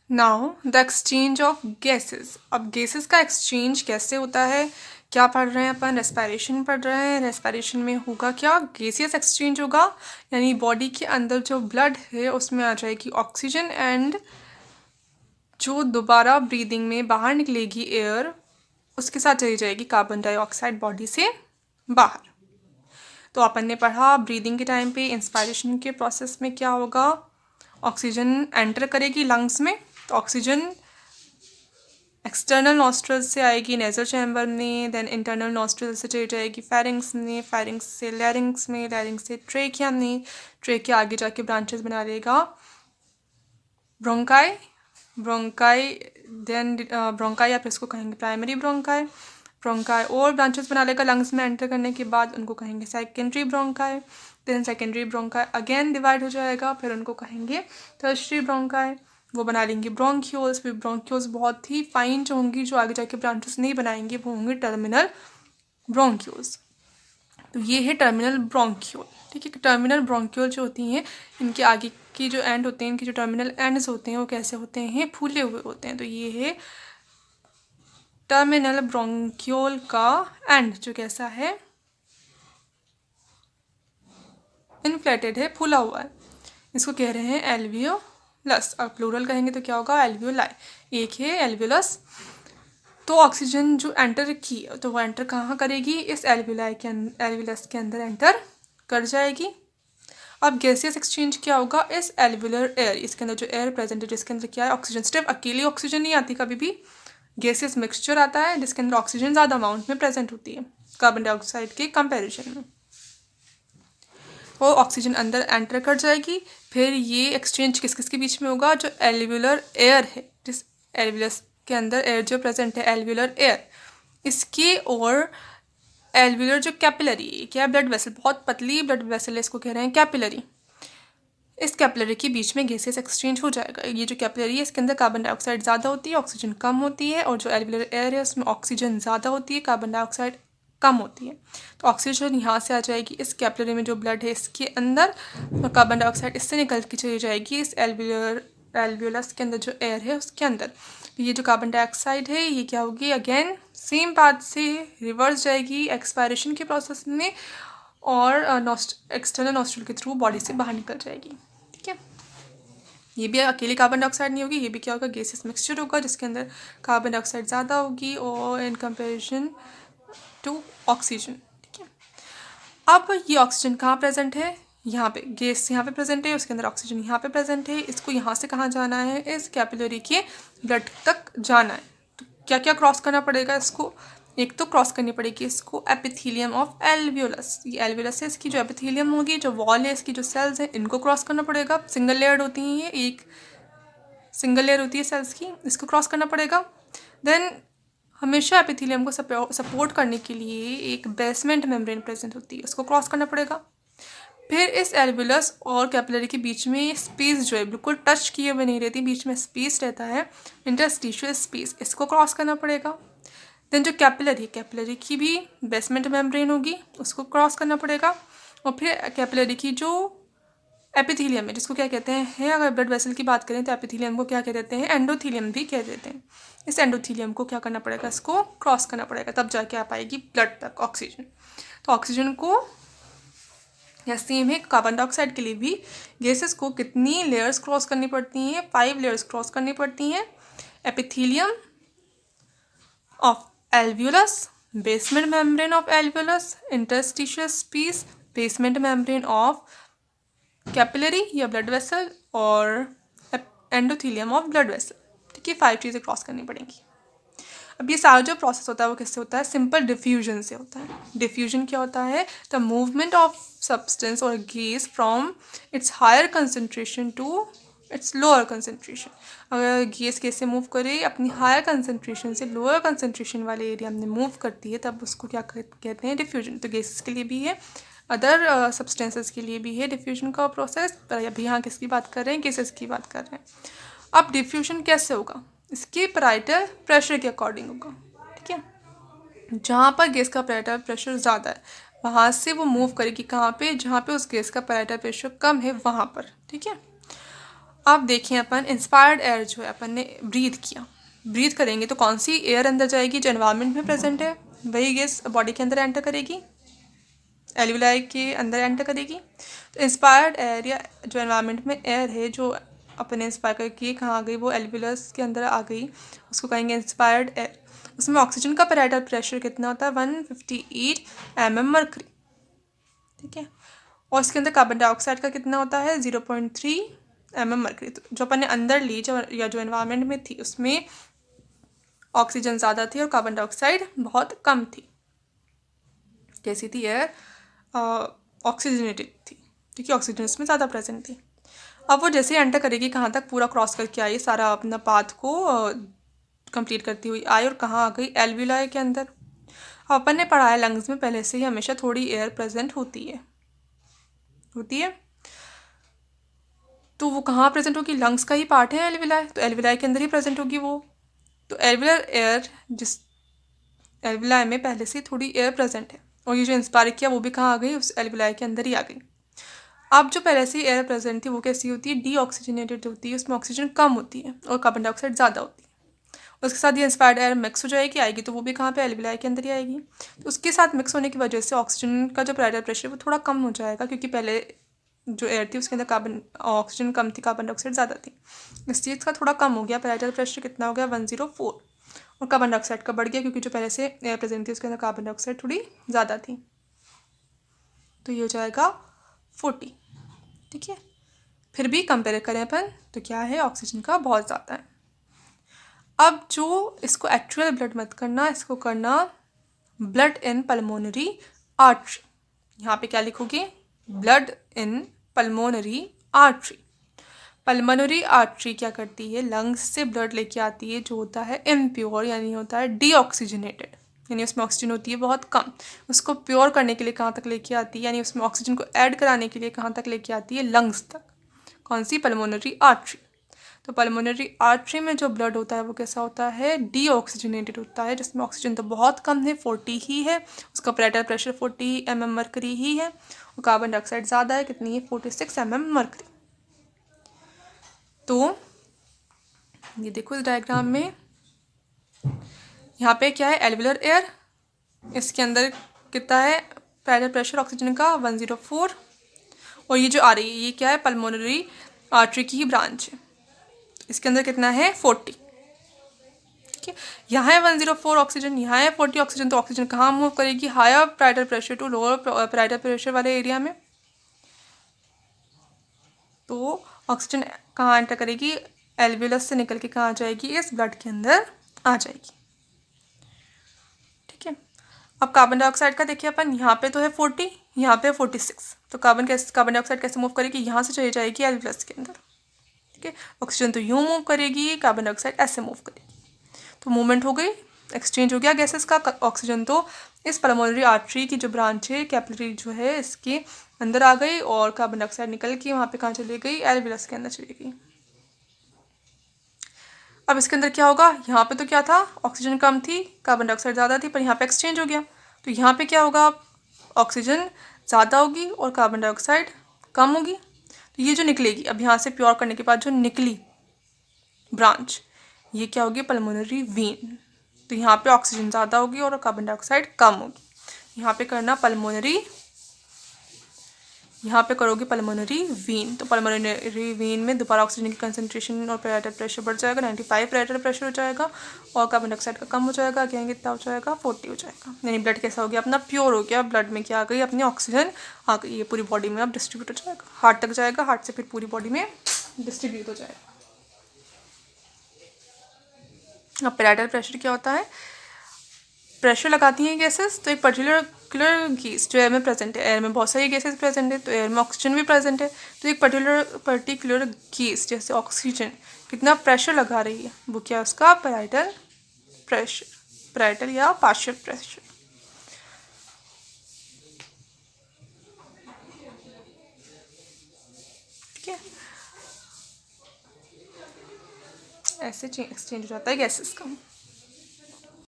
Now the exchange of gases. अब gases का exchange कैसे होता है, क्या पढ़ रहे हैं अपन, रेस्पिरेशन पढ़ रहे हैं। रेस्पिरेशन में होगा क्या, गैसियस एक्सचेंज होगा, यानी बॉडी के अंदर जो ब्लड है उसमें आ जाएगी ऑक्सीजन एंड जो दोबारा ब्रीदिंग में बाहर निकलेगी एयर, उसके साथ चली जाएगी कार्बन डाइऑक्साइड बॉडी से बाहर। तो अपन ने पढ़ा ब्रीदिंग के टाइम पे इंस्पायरेशन के प्रोसेस में क्या होगा, ऑक्सीजन एंटर करेगी लंग्स में, तो ऑक्सीजन एक्सटर्नल नॉस्ट्रल से आएगी नेजल चैम्बर में, देन इंटरनल नॉस्ट्रल से चली जाएगी फेरिंग्स में, फेरिंग्स से लैरिंग्स में, लैरिंग्स से ट्रेकिया में, ट्रेकिया आगे जाके ब्रांचेस बना लेगा ब्रोंकाई, ब्रोंकाई देन ब्रोंकाई या फिर इसको कहेंगे प्राइमरी ब्रोंकाई, ब्रोंकाई और ब्रांचेस बना लेगा लंग्स में एंटर करने के बाद, उनको कहेंगे secondary bronchi, then secondary bronchi again divide हो जाएगा, फिर उनको कहेंगे टर्शरी ब्रोंकाई, वो बना लेंगे ब्रोंक्यूल्स, फिर ब्रोंक्यूल्स बहुत ही फाइन जो होंगी, जो आगे जाके ब्रांचेस नहीं बनाएंगे, वो होंगे टर्मिनल ब्रोंक्यूल्स। तो ये है टर्मिनल ब्रोंक्यूल। ठीक है, टर्मिनल ब्रोंक्यूल जो होती हैं, इनके आगे की जो एंड होते हैं, इनके जो टर्मिनल एंड्स होते हैं वो कैसे होते हैं, फूले हुए होते हैं। तो ये है टर्मिनल ब्रोंक्यूल का एंड जो कैसा है, इन्फ्लेटेड है, फूला हुआ है, इसको कह रहे हैं एल्वियोलस। और प्लूरल कहेंगे तो क्या होगा, एल्वियोलाई। एक है एल्वियोलस। तो ऑक्सीजन जो एंटर की तो वो एंटर कहाँ करेगी, इस एल्वियोलाई के एल्वियोलस के अंदर एंटर कर जाएगी। अब गैसियस एक्सचेंज क्या होगा, इस एल्वियोलर एयर, इसके अंदर जो एयर प्रेजेंट है जिसके अंदर क्या है ऑक्सीजन, सिर्फ अकेली ऑक्सीजन नहीं आती, कभी भी गैसियस मिक्सचर आता है जिसके अंदर ऑक्सीजन ज़्यादा अमाउंट में प्रेजेंट होती है कार्बन डाइऑक्साइड के कंपैरिजन में। वो ऑक्सीजन अंदर एंटर कर जाएगी। फिर ये एक्सचेंज किस किस के बीच में होगा, जो एल्वियोलर एयर है, जिस एल्वियोलस के अंदर एयर जो प्रेजेंट है एल्वियोलर एयर, इसके और एल्वियोलर जो कैपिलरी क्या ब्लड वेसल, बहुत पतली ब्लड वेसल है, इसको कह रहे हैं कैपिलरी। इस कैपिलरी के बीच में गैसेस एक्सचेंज हो जाएगा। ये जो कैपिलरी है इसके अंदर कार्बन डाइऑक्साइड ज़्यादा होती है, ऑक्सीजन कम होती है, और जो एल्वियोलर एयर है उसमें ऑक्सीजन ज़्यादा होती है, कार्बन डाइऑक्साइड कम होती है। तो ऑक्सीजन यहाँ से आ जाएगी इस कैपिलरी में जो ब्लड है इसके अंदर, और कार्बन डाइऑक्साइड इससे निकल के चली जाएगी इस एल्वियोलस के अंदर जो एयर है उसके अंदर। तो ये जो कार्बन डाइऑक्साइड है ये क्या होगी, अगेन सेम पाथ से रिवर्स जाएगी एक्सपायरेशन के प्रोसेस में, और एक्सटर्नल नॉस्ट्रल के थ्रू बॉडी से बाहर निकल जाएगी। ठीक है, ये भी अकेली कार्बन डाइऑक्साइड नहीं होगी, ये भी क्या होगा, गैसेस मिक्सचर होगा जिसके अंदर कार्बन डाइऑक्साइड ज़्यादा होगी और इन कंपेरिजन टू ऑक्सीजन। ठीक है, अब ये ऑक्सीजन कहाँ प्रेजेंट है, यहाँ पे गैस यहाँ पे प्रेजेंट है, उसके अंदर ऑक्सीजन यहाँ पे प्रेजेंट है, इसको यहाँ से कहाँ जाना है, इस कैपिलरी के ब्लड तक जाना है। तो क्या क्या क्रॉस करना पड़ेगा इसको, एक तो क्रॉस करनी पड़ेगी इसको एपिथेलियम ऑफ एल्वियोलस, ये एल्वियोलस है, इसकी जो एपिथेलियम होगी, जो वॉल है, इसकी जो सेल्स हैं, इनको क्रॉस करना पड़ेगा। सिंगल लेयर्ड होती हैं ये, एक सिंगल लेयर होती है सेल्स की, इसको क्रॉस करना पड़ेगा। देन हमेशा एपिथेलियम को सपोर्ट करने के लिए एक बेसमेंट मेम्ब्रेन प्रेजेंट होती है, उसको क्रॉस करना पड़ेगा। फिर इस एल्वियोलस और कैपिलरी के बीच में स्पेस जो है बिल्कुल टच किए हुए नहीं रहती, बीच में स्पेस रहता है, इंटरस्टिशियल स्पेस, इसको क्रॉस करना पड़ेगा। देन जो कैपिलरी की भी बेसमेंट मेम्ब्रेन होगी, उसको क्रॉस करना पड़ेगा। और फिर कैपिलरी की जो एपिथेलियम है, जिसको क्या कहते हैं, अगर ब्लड वेसल की बात करें तो एपिथेलियम को क्या कह देते हैं, एंडोथेलियम भी कह देते हैं। इस एंडोथेलियम को क्या करना पड़ेगा, इसको क्रॉस करना पड़ेगा, तब जाके आ पाएगी ब्लड तक ऑक्सीजन। तो ऑक्सीजन को या सेम है कार्बन डाइऑक्साइड के लिए भी गैसेस को कितनी लेयर्स क्रॉस करनी पड़ती हैं, 5 लेयर्स क्रॉस करनी पड़ती हैं। Epithelium of alveolus, basement membrane of alveolus, interstitial space, basement membrane of capillary या ब्लड वेसल, और एंडोथेलियम ऑफ ब्लड वेसल। ठीक है, 5 चीज़ें क्रॉस करनी पड़ेंगी। अब ये सारा जो प्रोसेस होता है वो किससे होता है, सिंपल डिफ्यूजन से होता है। डिफ्यूजन क्या होता है, द मूवमेंट ऑफ सब्सटेंस और gas from its higher concentration to its lower concentration. अगर गैस कैसे मूव करे, अपनी हायर कंसनट्रेशन से लोअर कंसनट्रेशन वाले एरिया में मूव करती है, तब उसको क्या कहते हैं, डिफ्यूजन। तो गैसेस के लिए भी है, अदर सब्सटेंसेस के लिए भी है डिफ्यूजन का प्रोसेस, पर अभी यहाँ किसकी बात कर रहे हैं, गैसेस की बात कर रहे हैं। अब डिफ्यूजन कैसे होगा, इसके पैराइटल प्रेशर के अकॉर्डिंग होगा। ठीक है, जहाँ पर गैस का पैराइटल प्रेशर ज़्यादा है वहाँ से वो मूव करेगी कहाँ पे, जहाँ पे उस गैस का पैराइटल प्रेशर कम है वहाँ पर। ठीक है, अब देखें अपन इंस्पायर्ड एयर जो है अपन ने ब्रीथ किया, ब्रीथ करेंगे तो कौन सी एयर अंदर जाएगी? जो एनवायरनमेंट में प्रेजेंट है वही गैस बॉडी के अंदर एंटर करेगी, एल्विलाई के अंदर एंटर करेगी। तो इंस्पायर्ड एयर या जो एनवायरनमेंट में एयर है जो अपने इंस्पायर करके कहाँ आ गई, वो एल्वियलस के अंदर आ गई, उसको कहेंगे इंस्पायर्ड एयर। उसमें ऑक्सीजन का पैराइटल प्रेशर कितना होता है? 158 mm मर्करी, ठीक है। और इसके अंदर कार्बन डाइऑक्साइड का कितना होता है? 0.3 mm मर्करी। तो जो अपन ने अंदर ली या जो एनवायरनमेंट में थी उसमें ऑक्सीजन ज़्यादा थी और कार्बन डाइऑक्साइड बहुत कम थी। कैसी थी एयर? ऑक्सीजनेटेड थी, ठीक है, ऑक्सीजन इसमें ज़्यादा प्रेजेंट थी। अब वो जैसे ही एंटर करेगी कहाँ तक? पूरा क्रॉस करके आई, सारा अपना पाथ को कंप्लीट करती हुई आई और कहाँ आ गई? एल्वियोलाई के अंदर। अब अपन ने पढ़ा है लंग्स में पहले से ही हमेशा थोड़ी एयर प्रेजेंट होती है, तो वो कहाँ प्रेजेंट होगी? लंग्स का ही पार्ट है एल्वियोलाई, तो एल्वियोलाई के अंदर ही प्रेजेंट होगी वो। तो एल्वियोलर एयर, जिस एल्वियोलाई में पहले से थोड़ी एयर प्रेजेंट है और ये जो इंस्पायर किया वो भी कहाँ आ गई? उस एल्वियोलाई के अंदर ही आ गई। अब जो पहले से एयर प्रेजेंट थी वो कैसी होती है? डीऑक्सीजनेटेड होती है, उसमें ऑक्सीजन कम होती है और कार्बन डाइऑक्साइड ज़्यादा होती है। उसके साथ ये इंस्पायर्ड एयर मिक्स हो जाएगी, आएगी तो वो भी कहाँ पे? एल्वियोलाई के अंदर ही आएगी। तो उसके साथ मिक्स होने की वजह से ऑक्सीजन का जो पैराइटल प्रेशर वो थोड़ा कम हो जाएगा, क्योंकि पहले जो एयर थी उसके अंदर ऑक्सीजन कम थी, कार्बन डाइऑक्साइड ज़्यादा थी। इस चीज़ का थोड़ा कम हो गया, पैराइटल प्रेशर कितना हो गया? 104। और कार्बन डाइऑक्साइड का बढ़ गया क्योंकि जो पहले से एयर प्रेजेंट थी उसके अंदर कार्बन डाइऑक्साइड थोड़ी ज़्यादा थी, तो ये हो जाएगा 40, ठीक है। फिर भी कंपेयर करें अपन तो क्या है? ऑक्सीजन का बहुत ज़्यादा है। अब जो इसको एक्चुअल ब्लड मत करना, इसको करना ब्लड इन पल्मोनरी आर्टरी। यहाँ पे क्या लिखोगे? Blood in pulmonary artery. Pulmonary artery क्या करती है? लंग्स से ब्लड लेके आती है जो होता है इम्प्योर, यानी होता है डीऑक्सीजनेटेड, यानी उसमें ऑक्सीजन होती है बहुत कम। उसको प्योर करने के लिए कहाँ तक लेके आती है? यानी उसमें ऑक्सीजन को ऐड कराने के लिए कहाँ तक लेके आती है? लंग्स तक। कौन सी? Pulmonary artery. तो पल्मोनरी आर्टरी में जो ब्लड होता है वो कैसा होता है? डीऑक्सीजनेटेड होता है, जिसमें ऑक्सीजन तो बहुत कम है, 40 ही है, उसका पैराइटल प्रेशर 40 mm मर्करी ही है, और कार्बन डाइऑक्साइड ज़्यादा है, कितनी है? 46 mm मर्करी। तो ये देखो इस डायग्राम में, यहाँ पे क्या है? एल्वियोलर एयर, इसके अंदर कितना है पैराइटल प्रेशर ऑक्सीजन का? 104। और ये जो आ रही है ये क्या है? पल्मोनरी आर्टरी की ही ब्रांच है, इसके अंदर कितना है? 40, ठीक है। यहाँ है 104 ऑक्सीजन, यहाँ है 40 ऑक्सीजन, तो ऑक्सीजन कहाँ मूव करेगी? Higher parietal pressure to lower parietal pressure वाले एरिया में। तो ऑक्सीजन कहाँ एंटर करेगी? एल्वियोलस से निकल के कहाँ आ जाएगी? इस ब्लड के अंदर आ जाएगी, ठीक है। अब कार्बन डाइऑक्साइड का देखिए अपन, यहाँ पे तो है 40, यहाँ पे 46, तो कार्बन डाइऑक्साइड कैसे मूव करेगी? यहाँ से चली जाएगी एल्वियोलस के अंदर, ठीक है। ऑक्सीजन तो यूँ मूव करेगी, कार्बन डाइऑक्साइड ऐसे मूव करेगी, तो मूवमेंट हो गई, एक्सचेंज हो गया गैसेस का। ऑक्सीजन तो इस पल्मोनरी आर्टरी की जो ब्रांच है, कैपिलरी जो है, इसके अंदर आ गई, और कार्बन डाइऑक्साइड निकल के वहाँ पे कहाँ चली गई? एल्वियोलस के अंदर चली गई। अब इसके अंदर क्या होगा? यहाँ पे तो क्या था? ऑक्सीजन कम थी, कार्बन डाइऑक्साइड ज़्यादा थी, पर यहाँ पे एक्सचेंज हो गया, तो यहाँ पे क्या होगा? ऑक्सीजन ज़्यादा होगी और कार्बन डाइऑक्साइड कम होगी, तो ये जो निकलेगी अब यहाँ से प्योर करने के बाद जो निकली ब्रांच, ये क्या होगी? Pulmonary vein. तो यहाँ पे ऑक्सीजन ज़्यादा होगी और कार्बन डाइऑक्साइड कम होगी। यहाँ पे करना पल्मोनरी, यहाँ पे करोगे पल्मोनरी वेन, तो पल्मोनरी वेन में दोबारा ऑक्सीजन की कंसंट्रेशन और पैराइटल प्रेशर बढ़ जाएगा, 95 पैराइटल प्रेशर हो जाएगा, और कार्बन डाइऑक्साइड का कम हो जाएगा, अगेन कितना हो जाएगा? 40 हो जाएगा। यानी ब्लड कैसा हो गया? अपना प्योर हो गया, ब्लड में क्या आ गई? अपनी ऑक्सीजन आ गई, ये पूरी बॉडी में अब डिस्ट्रीब्यूट हो जाएगा, हार्ट तक जाएगा, हार्ट से फिर पूरी बॉडी में डिस्ट्रीब्यूट हो जाएगा। अब पैराइटल प्रेशर क्या होता है? प्रेशर लगाती हैं गैसेस, तो एक पर्टिकुलर गैस जो एयर में प्रेजेंट है, एयर में बहुत सारी गैसेस प्रेजेंट है, तो एयर में ऑक्सीजन भी प्रेजेंट है, तो एक पर्टिकुलर गैस जैसे ऑक्सीजन कितना प्रेशर लगा रही है, वो क्या है? उसका पैराइटल प्रेशर, पैराइटल या पार्शियल प्रेशर, ठीक है। ऐसे एक्सचेंज हो जाता है गैसेस का।